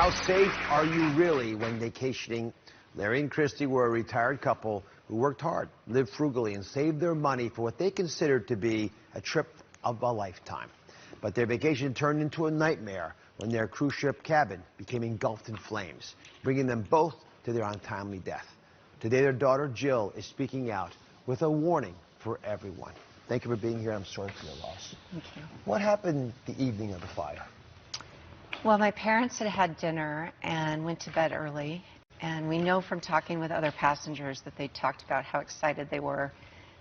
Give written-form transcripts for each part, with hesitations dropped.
How safe are you really when vacationing? Larry and Christy were a retired couple who worked hard, lived frugally, and saved their money for what they considered to be a trip of a lifetime. But their vacation turned into a nightmare when their cruise ship cabin became engulfed in flames, bringing them both to their untimely death. Today, their daughter, Jill, is speaking out with a warning for everyone. Thank you for being here. I'm sorry for your loss. Thank you. What happened the evening of the fire? Well, my parents had had dinner and went to bed early, and we know from talking with other passengers that they talked about how excited they were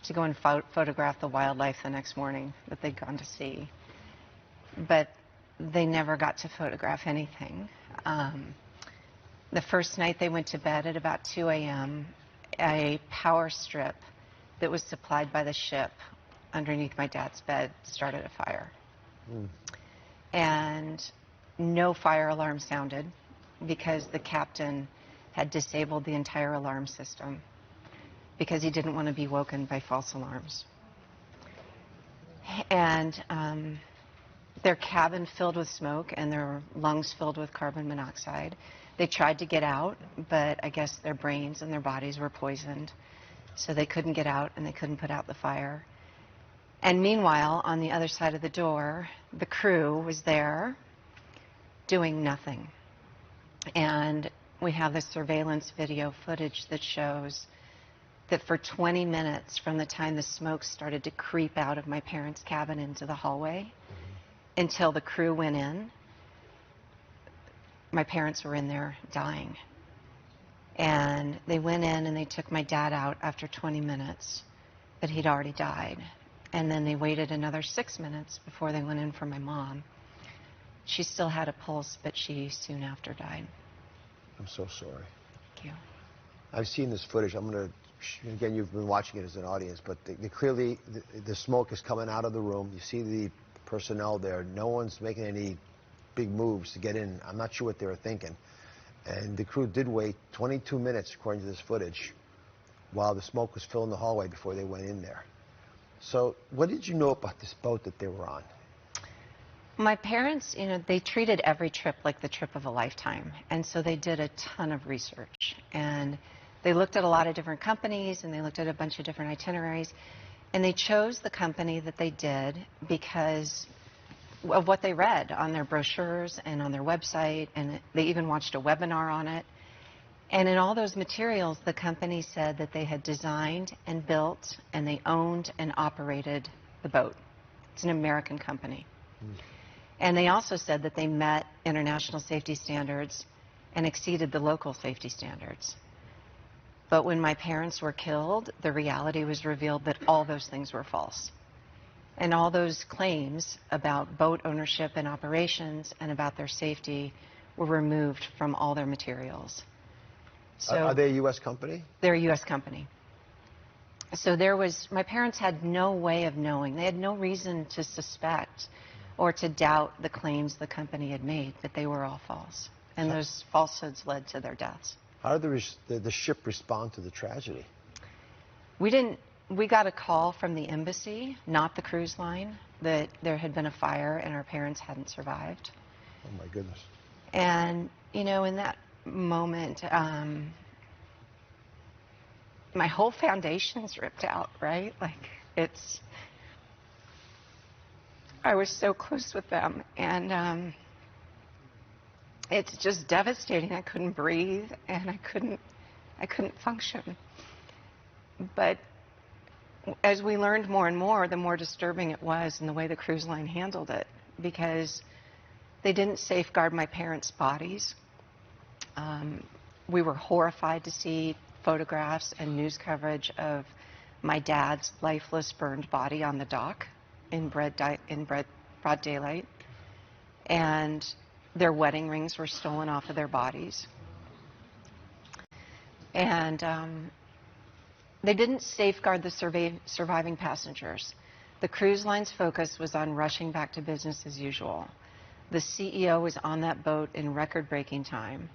to go and photograph the wildlife the next morning that they'd gone to see. But they never got to photograph anything. The first night they went to bed at about 2 a.m., a power strip that was supplied by the ship underneath my dad's bed started a fire. And no fire alarm sounded because the captain had disabled the entire alarm system because he didn't want to be woken by false alarms. And their cabin filled with smoke and their lungs filled with carbon monoxide. They tried to get out, but I guess their brains and their bodies were poisoned, so they couldn't get out and they couldn't put out the fire. And meanwhile, on the other side of the door, the crew was there doing nothing. And we have the surveillance video footage that shows that for 20 minutes from the time the smoke started to creep out of my parents' cabin into the hallway until the crew went in, my parents were in there dying. And they went in and they took my dad out after 20 minutes, but he'd already died. And then they waited another 6 minutes before they went in for my mom. She still had a pulse, but she soon after died. I'm so sorry. Thank you. I've seen this footage. I'm going to, again, you've been watching it as an audience, but clearly the smoke is coming out of the room. You see the personnel there. No one's making any big moves to get in. I'm not sure what they were thinking. And the crew did wait 22 minutes, according to this footage, while the smoke was filling the hallway before they went in there. So what did you know about this boat that they were on? My parents, they treated every trip like the trip of a lifetime. And so they did a ton of research. And they looked at a lot of different companies, and they looked at a bunch of different itineraries. And they chose the company that they did because of what they read on their brochures and on their website. And they even watched a webinar on it. And in all those materials, the company said that they had designed and built, and they owned and operated the boat. It's an American company. And they also said that they met international safety standards and exceeded the local safety standards. But when my parents were killed, the reality was revealed that all those things were false. And all those claims about boat ownership and operations and about their safety were removed from all their materials. So are they a U.S. company? They're a U.S. company. So my parents had no way of knowing. They had no reason to suspect or to doubt the claims the company had made, that they were all false. And those falsehoods led to their deaths. How did the ship respond to the tragedy? We got a call from the embassy, not the cruise line, that there had been a fire and our parents hadn't survived. Oh, my goodness. And, in that moment, my whole foundation's ripped out, right? I was so close with them, and it's just devastating. I couldn't breathe, and I couldn't function. But as we learned more and more, the more disturbing it was in the way the cruise line handled it, because they didn't safeguard my parents' bodies. We were horrified to see photographs and news coverage of my dad's lifeless, burned body on the dock in broad daylight. And their wedding rings were stolen off of their bodies. And they didn't safeguard the surviving passengers. The cruise line's focus was on rushing back to business as usual. The CEO was on that boat in record-breaking time.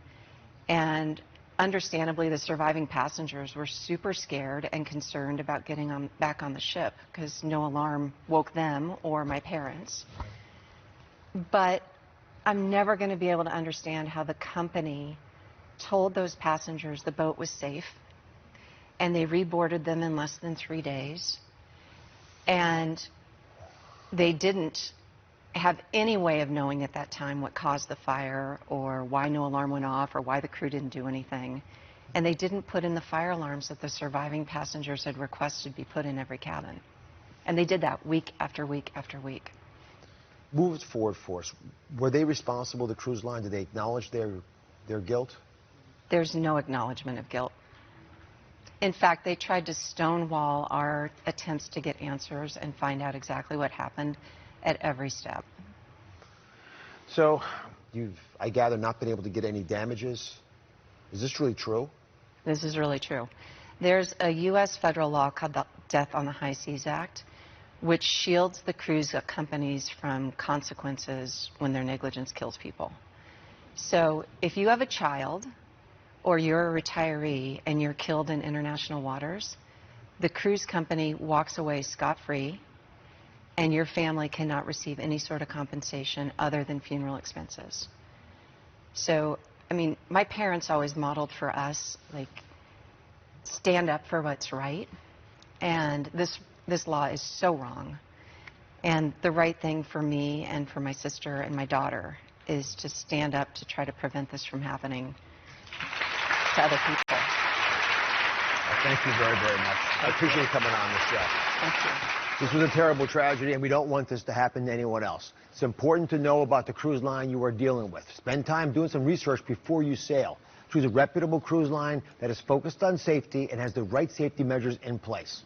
And understandably, the surviving passengers were super scared and concerned about getting back on the ship because no alarm woke them or my parents. But I'm never going to be able to understand how the company told those passengers the boat was safe, and they reboarded them in less than 3 days, and they didn't have any way of knowing at that time what caused the fire or why no alarm went off or why the crew didn't do anything. And they didn't put in the fire alarms that the surviving passengers had requested be put in every cabin. And they did that week after week after week. Move it forward for us. Were they responsible, the cruise line? Did they acknowledge their guilt? There's no acknowledgement of guilt. In fact, they tried to stonewall our attempts to get answers and find out exactly what happened at every step. So, you've, I gather, not been able to get any damages. Is this really true? This is really true. There's a U.S. federal law called the Death on the High Seas Act, which shields the cruise companies from consequences when their negligence kills people. So if you have a child or you're a retiree and you're killed in international waters, the cruise company walks away scot-free, and your family cannot receive any sort of compensation other than funeral expenses. So, I mean, my parents always modeled for us, like, stand up for what's right, and this law is so wrong. And the right thing for me and for my sister and my daughter is to stand up to try to prevent this from happening to other people. Thank you very, very much. I appreciate you coming on the show. Thank you. This was a terrible tragedy, and we don't want this to happen to anyone else. It's important to know about the cruise line you are dealing with. Spend time doing some research before you sail. Choose a reputable cruise line that is focused on safety and has the right safety measures in place.